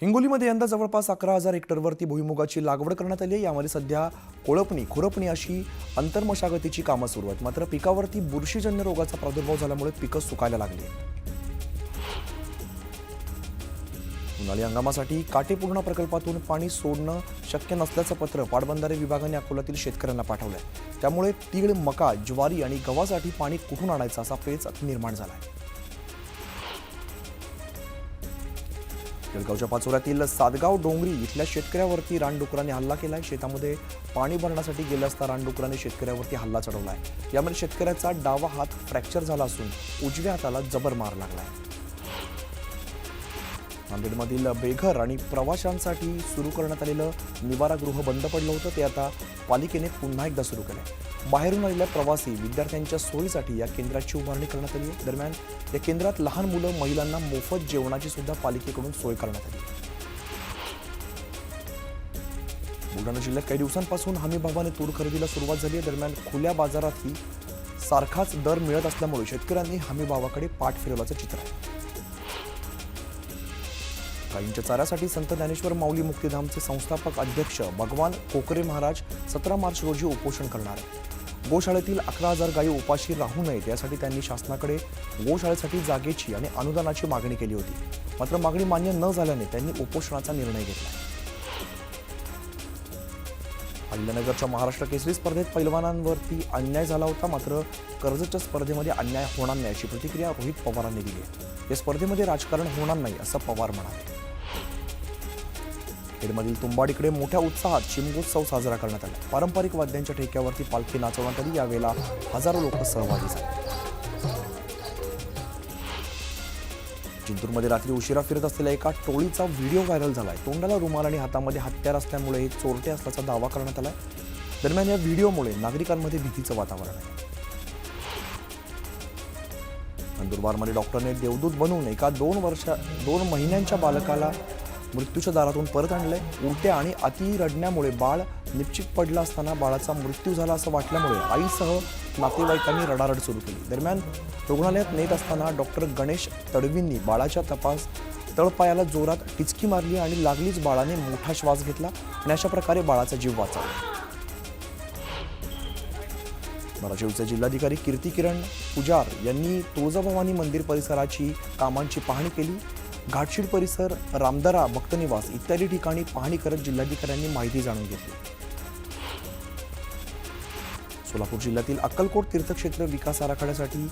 हिंगोलीमध्ये यंदा जवळपास 11,000 हेक्टरवरती भुईमुगाची लागवड करण्यात आली आहे। यामध्ये सध्या कोळपणी, खुरपणी अशी अंतर्मशागतीची कामं सुरू आहेत। मात्र पिकावरती बुरशीजन्य रोगाचा प्रादुर्भाव झाल्यामुळे पिकं सुकायला लागली आहेत। उन्हाळी हंगामासाठी काटेपूर्णा प्रकल्पातून पाणी सोडणं शक्य नसल्याचं पत्र पाटबंधारे विभागाने अकोल्यातील शेतकऱ्यांना पाठवलंय। त्यामुळे तीळ, मका, ज्वारी आणि गव्हासाठी पाणी कुठून आणायचं असा पेच निर्माण झालाय। जळगावच्या पाचोऱ्यातील सातगाव डोंगरी इथल्या शेतकऱ्यावरती रानडुकराने हल्ला केलाय। शेतामध्ये पाणी भरण्यासाठी गेले असता रानडुकराने शेतकऱ्यावरती हल्ला चढवलाय। यामध्ये शेतकऱ्याचा डावा हात फ्रॅक्चर झाला असून उजव्या हाताला जबर मार लागलाय। नांदेडमधील बेघर आणि प्रवाशांसाठी सुरू करण्यात आलेलं निवारागृह बंद पडलं होतं, ते आता पालिकेने पुन्हा एकदा सुरू केलंय। बाहेरून आलेल्या प्रवासी विद्यार्थ्यांच्या सोयीसाठी या केंद्राची उभारणी करण्यात आली आहे। दरम्यान या केंद्रात लहान मुलं, महिलांना मोफत जेवणाची सुद्धा पालिकेकडून सोय करण्यात आली आहे। बुलढाणा जिल्ह्यात काही दिवसांपासून हमीभावाने तूर खरेदीला सुरुवात झाली आहे। दरम्यान खुल्या बाजारातही सारखाच दर मिळत असल्यामुळे शेतकऱ्यांनी हमीभावाकडे पाठ फिरवल्याचं चित्र आहे। गायींच्या चाऱ्यासाठी संत ज्ञानेश्वर माऊली मुक्तिधामचे संस्थापक अध्यक्ष भगवान कोकरे महाराज 17 मार्च रोजी उपोषण करणार आहेत। गोशाळेतील 11,000 गायी उपाशी राहू नयेत यासाठी त्यांनी शासनाकडे गोशाळेसाठी जागेची आणि अनुदानाची मागणी केली होती। मात्र मागणी मान्य न झाल्याने त्यांनी उपोषणाचा निर्णय घेतला। अहिल्यानगरच्या महाराष्ट्र केसरी स्पर्धेत पैलवानांवरती अन्याय झाला होता, मात्र कर्जतच्या स्पर्धेमध्ये अन्याय होणार नाही अशी प्रतिक्रिया रोहित पवारांनी दिली आहे। या स्पर्धेमध्ये राजकारण होणार नाही असं पवार म्हणाले। खेडमधील तुंबाड इकडे मोठ्या उत्साहात शिमगोत्सव साजरा करण्यात आला। पारंपरिक वाद्यांच्या ठेक्यावरती पालखी नाचवण्यात आली। यावेळेला हजारो लोक सहभागी झाले। जिंतूरमध्ये रात्री उशिरा फिरत असलेल्या एका टोळीचा व्हिडिओ व्हायरल झालाय। तोंडाला रुमाल आणि हातामध्ये हत्यार असल्यामुळे हे चोरटे असल्याचा दावा करण्यात आलाय। दरम्यान या व्हिडिओमुळे नागरिकांमध्ये भीतीचं वातावरण आहे। नंदुरबारमध्ये डॉक्टरने देवदूत बनवून एका 2 महिन्यांच्या बालकाला मृत्यूच्या दारातून परत आणलंय। उलट्या आणि अति रडण्यामुळे बाळ निश्चित पडलं असताना बाळाचा मृत्यू झाला असं वाटल्यामुळे आईसह नातेवाईकांनी रडारड सुरू केली। दरम्यान रुग्णालयात नेत असताना डॉक्टर गणेश तडवींनी बाळाच्या तळपायाला जोरात टिचकी मारली आणि लागलीच बाळाने मोठा श्वास घेतला आणि अशा प्रकारे बाळाचा जीव वाचवला। धाराशिवचे जिल्हाधिकारी कीर्ती किरण पुजार यांनी तुळजाभवानी मंदिर परिसराची कामांची पाहणी केली। घाटशीळ परिसर, रामदरा, भक्तनिवास इत्यादी ठिकाणी पाहणी करत जिल्हाधिकाऱ्यांनी माहिती जाणून घेतली। सोलापूर जिल्ह्यातील अक्कलकोट तीर्थक्षेत्र विकास आराखड्यासाठी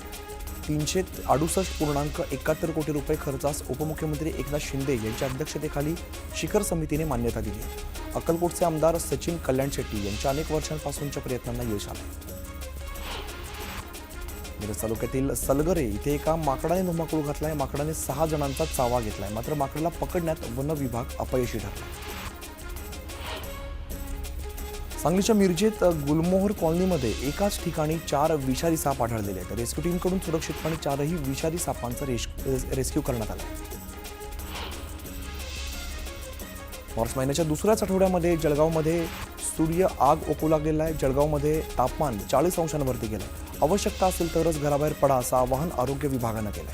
368.71 कोटी रुपये खर्चास उपमुख्यमंत्री एकनाथ शिंदे यांच्या अध्यक्षतेखाली शिखर समितीने मान्यता दिली आहे। अक्कलकोटचे आमदार सचिन कल्याण शेट्टी यांच्या अनेक वर्षांपासूनच्या प्रयत्नांना यश आले। मिरज तालुक्यातील सलगरे इथे एका माकडाने धुमाकूळ घातलाय। माकडाने 6 जणांचा चावा घेतलाय, मात्र माकडाला पकडण्यात वन विभाग अपयशी ठरला। सांगलीच्या मिरजेत गुलमोहर कॉलनीमध्ये एकाच ठिकाणी 4 विषारी साप आढळलेले आहेत। रेस्क्यू टीमकडून सुरक्षितपणे 4ही विषारी सापांचा रेस्क्यू करण्यात आला। मार्च महिन्याच्या दुसऱ्याच आठवड्यामध्ये जळगावमध्ये सूर्य आग ओकू लागलेला आहे। जळगावमध्ये तापमान 40 अंशांवरती गेलंय। आवश्यकता असेल तरच घराबाहेर पडा असं आवाहन आरोग्य विभागानं केलंय।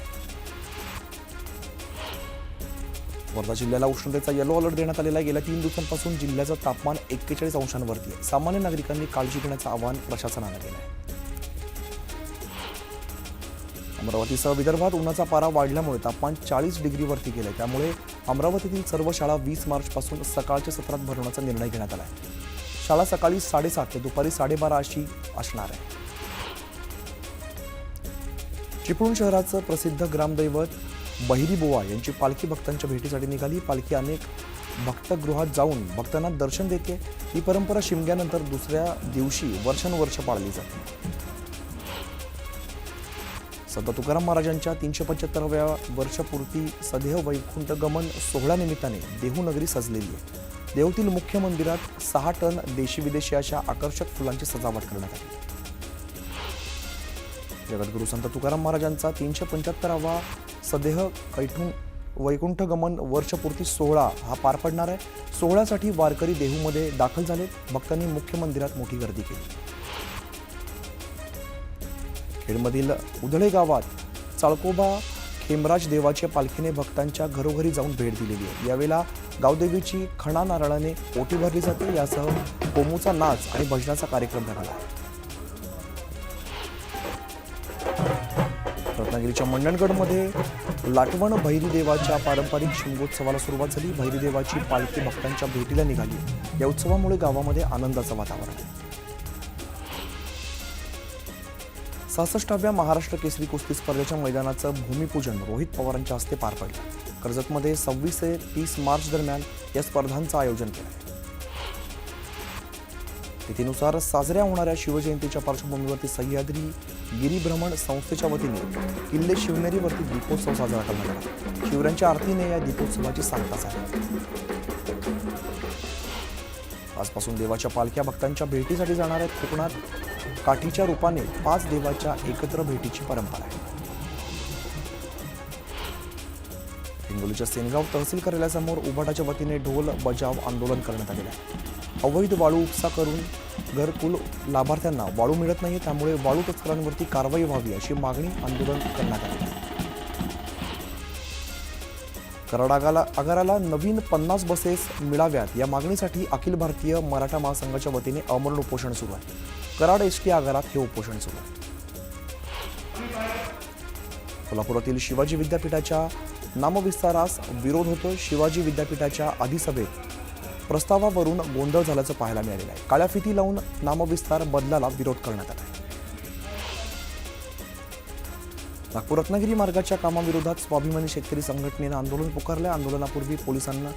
वर्धा जिल्ह्याला उष्णतेचा येलो अलर्ट देण्यात आलेला आहे। गेल्या 3 दिवसांपासून जिल्ह्याचं तापमान 41 अंशांवरती आहे। सामान्य नागरिकांनी काळजी घेण्याचं आवाहन प्रशासनानं केलं आहे। अमरावतीसह विदर्भात उन्हाचा पारा वाढल्यामुळे तापमान 40 डिग्रीवरती गेलंय। त्यामुळे अमरावतीतील सर्व शाळा 20 मार्चपासून सकाळच्या सत्रात भरवण्याचा निर्णय घेण्यात आला आहे। शाळा सकाळी 7:30 ते दुपारी 12:30 अशी असणार आहे। चिपळूण शहराचं प्रसिद्ध ग्रामदैवत बहिरीबुवा यांची पालखी भक्तांच्या भेटीसाठी निघाली। पालखी अनेक भक्तगृहात जाऊन भक्तांना दर्शन देते। ही परंपरा शिमग्यानंतर दुसऱ्या दिवशी वर्षानुवर्ष पाळली जाते। संत तुकाराम महाराजांच्या 375व्या वर्षपूर्ती सदेह वैकुंठ गमन सोहळ्यानिमित्ताने देहूनगरी सजलेली आहे। देहूतील मुख्य मंदिरात 6 टन देशी विदेशी अशा आकर्षक फुलांची सजावट करण्यात आली। जगद्गुरू संत तुकाराम महाराजांचा 375वा सदेह वैकुंठ गमन वर्षपूर्ती सोहळा हा पार पडणार आहे। सोहळ्यासाठी वारकरी देहूमध्ये दाखल झालेत। भक्तांनी मुख्य मंदिरात मोठी गर्दी केली। खेडमधील उधळे गावात चाळकोबा खेमराज देवाच्या पालखीने भक्तांच्या घरोघरी जाऊन भेट दिलेली आहे। यावेळेला गावदेवीची खणा नारळाने ओटी भरली जाते। यासह कोमूचा नाच आणि भजनाचा कार्यक्रम झाला। रत्नागिरीच्या मंडणगडमध्ये लाटवण भैरीदेवाच्या पारंपरिक शिमगोत्सवाला सुरुवात झाली। भैरीदेवाची पालखी भक्तांच्या भेटीला निघाली। या उत्सवामुळे गावामध्ये आनंदाचं वातावरण आहे। 66व्या महाराष्ट्र केसरी कुस्ती स्पर्धेच्या मैदानाचं भूमिपूजन रोहित पवारांच्या हस्ते पार पडलं। कर्जतमध्ये 26 ते 30 मार्च दरम्यान या स्पर्धांचं आयोजन केलं आहे। तिथीनुसार साजऱ्या होणाऱ्या शिवजयंतीच्या पार्श्वभूमीवरती सह्याद्री गिरीभ्रमण संस्थेच्या वतीने किल्ले शिवनेरीवरती दीपोत्सव साजरा करण्यात आला। शिवरायांच्या आरतीने या दीपोत्सवाची सांगता झाली। आजपासून देवाच्या पालख्या भक्तांच्या भेटीसाठी जाणार आहेत। कोकणात काठीच्या रूपाने 5 देवाच्या एकत्र भेटीची परंपरा आहे। हिंगोलीच्या सेनगाव तहसील कार्यालयासमोर उभाटाच्या वतीने ढोल बजाव आंदोलन करण्यात आले आहे। अवैध वाळू उपसा करून घरकुल लाभार्थ्यांना वाळू मिळत नाही, त्यामुळे वाळू तस्करांवरती कारवाई व्हावी अशी मागणी आंदोलन करण्यात आली आहे। कराड आगाराला नवीन 50 बसेस मिळाव्यात या मागणीसाठी अखिल भारतीय मराठा महासंघाच्या वतीने अमरण उपोषण सुरू आहे। कराड एसटी आगारात हे उपोषण सुरू आहे। कोल्हापुरातील शिवाजी विद्यापीठाच्या नामविस्तारास विरोध होतो। शिवाजी विद्यापीठाच्या अधिसभेत प्रस्तावावरून गोंधळ झाल्याचं पाहायला मिळालेलं आहे। काळ्या फिती लावून नामविस्तार बदलाला विरोध करण्यात आला आहे। नागपूर रत्नागिरी मार्गाच्या कामाविरोधात स्वाभिमानी शेतकरी संघटनेनं आंदोलन पुकारले। आंदोलनापूर्वी पोलिसांना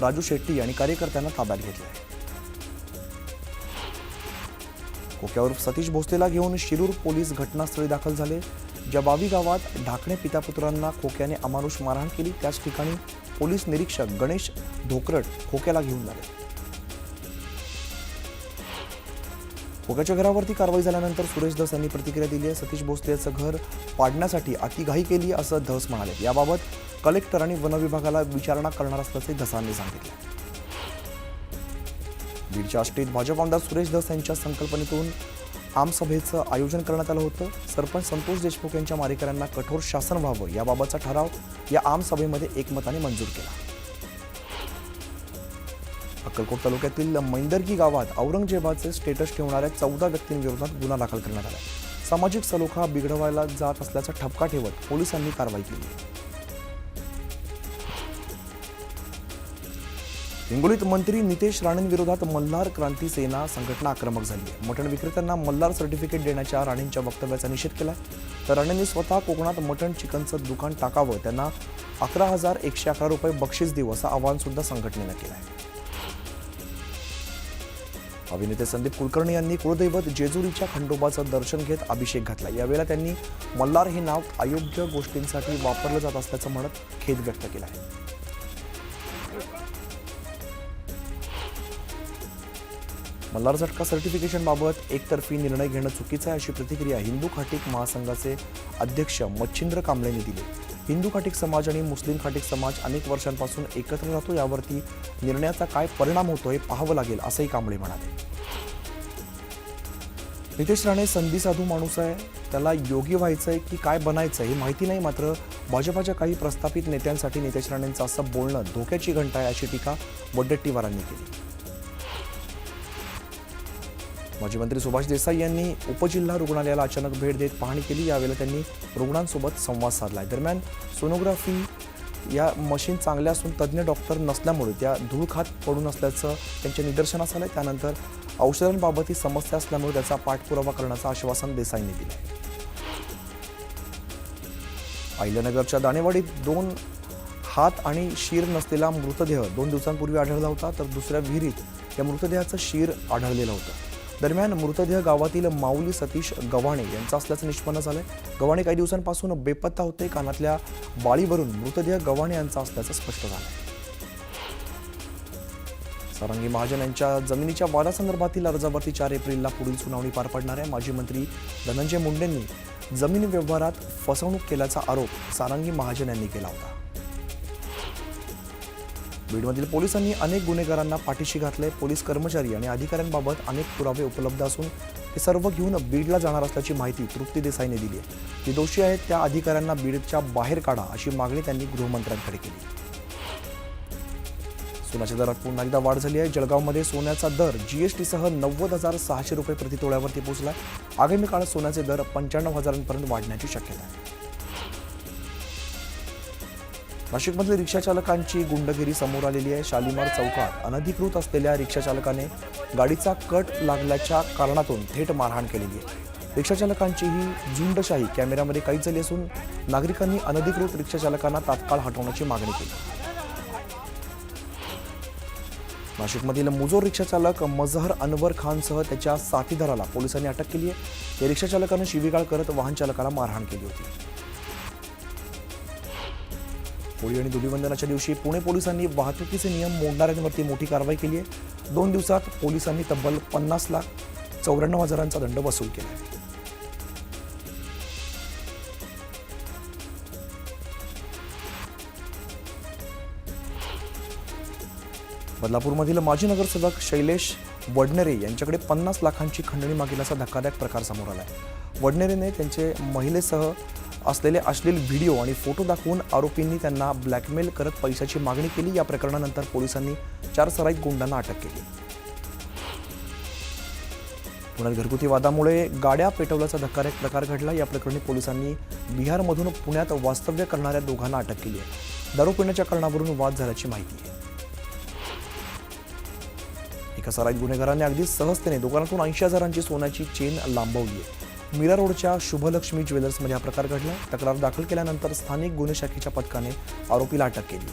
राजू शेट्टी आणि कार्यकर्त्यांना ताब्यात घेतले आहे। खोक्यावर सतीश भोसलेला घेऊन शिरूर पोलीस घटनास्थळी दाखल झाले। ज्या बावी गावात ढाकणे पितापुत्रांना खोक्याने अमानुष मारहाण केली त्याच ठिकाणी पोलीस निरीक्षक गणेश धोकरट खोक्याला घेऊन आले। खोक्याच्या घरावरती कारवाई झाल्यानंतर सुरेश धस यांनी प्रतिक्रिया दिली आहे। सतीश भोसले याचं घर पाडण्यासाठी अतिघाई केली असं धस म्हणाले। याबाबत कलेक्टर आणि वन विभागाला विचारणा करणार असल्याचे धसांनी सांगितले। बीडच्या आष्टीत भाजप आमदार सुरेश धस यांच्या संकल्पनेतून आमसभेचं आयोजन करण्यात आलं होतं। सरपंच संतोष देशमुख यांच्या मारेकऱ्यांना कठोर शासन व्हावं याबाबतचा ठराव या आमसभेमध्ये एकमताने मंजूर केला। अक्कलकोट तालुक्यातील मैंदर्गी गावात औरंगजेबाचे स्टेटस ठेवणाऱ्या 14 व्यक्तींविरोधात गुन्हा दाखल करण्यात आला। सामाजिक सलोखा बिघडवायला जात असल्याचा ठपका ठेवत पोलिसांनी कारवाई केली। हिंगोलीत मंत्री नितेश राणेंविरोधात मल्हार क्रांती सेना संघटना आक्रमक झाली आहे। मटण विक्रेत्यांना मल्हार सर्टिफिकेट देण्याच्या राणेंच्या वक्तव्याचा निषेध केला। तर राणेंनी स्वतः कोकणात मटण चिकनचं दुकान टाकावं, त्यांना 11,111 रुपये बक्षीस देऊ असं आवाहन सुद्धा संघटनेनं केलं आहे। अभिनेते संदीप कुलकर्णी यांनी कुलदैवत जेजुरीच्या खंडोबाचं दर्शन घेत अभिषेक घातला। यावेळेला त्यांनी मल्हार हे नाव अयोग्य गोष्टींसाठी वापरलं जात असल्याचं म्हणत खेद व्यक्त केला आहे। मल्हार झटका सर्टिफिकेशनबाबत एकतर्फी निर्णय घेणं चुकीचं आहे अशी प्रतिक्रिया हिंदू खाटीक महासंघाचे अध्यक्ष मच्छिंद्र कांबळेंनी दिली। हिंदू खाटीक समाज आणि मुस्लिम खाटीक समाज अनेक वर्षांपासून एकत्र राहतो, यावरती निर्णयाचा काय परिणाम होतो हे पाहावं लागेल असंही कांबळे म्हणाले। नितेश राणे संधी साधू माणूस आहे, त्याला योगी व्हायचंय की काय बनायचंय हे माहिती नाही, मात्र भाजपाच्या काही प्रस्थापित नेत्यांसाठी नितेश राणेंचं असं बोलणं धोक्याची घंटा आहे अशी टीका वडेट्टीवारांनी केली। माजी मंत्री सुभाष देसाई यांनी उपजिल्हा रुग्णालयाला अचानक भेट देत पाहणी केली। यावेळेला त्यांनी रुग्णांसोबत संवाद साधला। दरम्यान सोनोग्राफी या मशीन चांगल्या असून तज्ज्ञ डॉक्टर नसल्यामुळे त्या धूळ खात पडून असल्याचं त्यांच्या निदर्शनास आलं। त्यानंतर औषधांबाबत ही समस्या असल्यामुळे त्याचा पाठपुरावा करण्याचं आश्वासन देसाईंनी दिलं। अहिल्यानगरच्या दाणेवाडीत 2 हात आणि शीर नसलेला मृतदेह 2 दिवसांपूर्वी आढळला होता, तर दुसऱ्या विहिरीत या मृतदेहाचं शीर आढळलेलं होतं। दरम्यान मृतदेह गावातील माऊली सतीश गव्हाणे यांचा असल्याचं निष्पन्न झालंय। गव्हाणे काही दिवसांपासून बेपत्ता होते। कानातल्या बाळीवरून मृतदेह गव्हाणे यांचा असल्याचं स्पष्ट झालंय। सारंगी महाजन यांच्या जमिनीच्या वादासंदर्भातील अर्जावरती 4 एप्रिलला पुढील सुनावणी पार पडणार आहे। माजी मंत्री धनंजय मुंडेंनी जमीन व्यवहारात फसवणूक केल्याचा आरोप सारंगी महाजन यांनी केला होता। बीडमधील पोलिसांनी अनेक गुन्हेगारांना पाठीशी घातले. पोलीस कर्मचारी आणि अधिकाऱ्यांबाबत अनेक पुरावे उपलब्ध असून ते सर्व घेऊन बीडला जाणार असल्याची माहिती तृप्ती देसाईने दिली आहे. जे दोषी आहेत त्या अधिकाऱ्यांना बीडच्या बाहेर काढा अशी मागणी त्यांनी गृहमंत्र्यांकडे केली. सोन्याच्या दरात पुन्हा एकदा वाढ झाली आहे. जळगावमध्ये सोन्याचा दर जीएसटीसह 90,600 रुपये प्रति तोळ्यावरती पोहोचला. आगामी काळात सोन्याचे दर 95,000 वाढण्याची शक्यता आहे. नाशिकमधील रिक्षा चालकांची गुंडगिरी समोर आलेली आहे. शालिमार चौकात अनधिकृत असलेल्या रिक्षा चालकाने गाडीचा कट लागल्याच्या कारणातून थेट मारहाण केलेली आहे. रिक्षा चालकांची ही झुंडशाही कॅमेऱ्यामध्ये कैद झाली असून नागरिकांनी अनधिकृत रिक्षा चालकांना तात्काळ हटवण्याची मागणी केली. नाशिकमधील मुजोर रिक्षा चालक मजहर अनवर खानसह त्याच्या साथीदाराला पोलिसांनी अटक केली आहे. या रिक्षा चालकानं शिवीगाळ करत वाहन चालकाला मारहाण केली होती. होळी आणि धुलीवंदनाच्या दिवशी पुणे पोलिसांनी वाहतुकीचे नियम मोडणाऱ्यांवरती मोठी कारवाई केली आहे. 2 दिवसात पोलिसांनी तब्बल 50,94,000चा दंड वसूल केला आहे. बदलापूरमधील माजी नगरसेवक शैलेश वडनेरे यांच्याकडे 50 लाखांची खंडणी मागेल असा धक्कादायक प्रकार समोर आला आहे. वडनेरेने त्यांचे महिलेसह असलेले अश्लील व्हिडिओ आणि फोटो दाखवून आरोपींनी त्यांना ब्लॅकमेल करत पैशाची मागणी केली. या प्रकरणानंतर पोलिसांनी 4 सराईत गुंडांना अटक केली. पुण्यात घरगुती वादामुळे गाड्या पेटवल्याचा धक्कादायक प्रकार घडला. या प्रकरणी पोलिसांनी बिहारमधून पुण्यात वास्तव्य करणाऱ्या दोघांना अटक केली आहे. दारू पिण्याच्या कारणावरून वाद झाल्याची माहिती आहे. एका सराईत गुन्हेगारांनी अगदी सहजतेने दुकानातून 80,000ची सोन्याची चेन लांबवली आहे. मीरा रोडच्या शुभलक्ष्मी ज्वेलर्समध्ये हा प्रकार घडला. तक्रार दाखल केल्यानंतर स्थानिक गुन्हे शाखेच्या पथकाने आरोपीला अटक केली.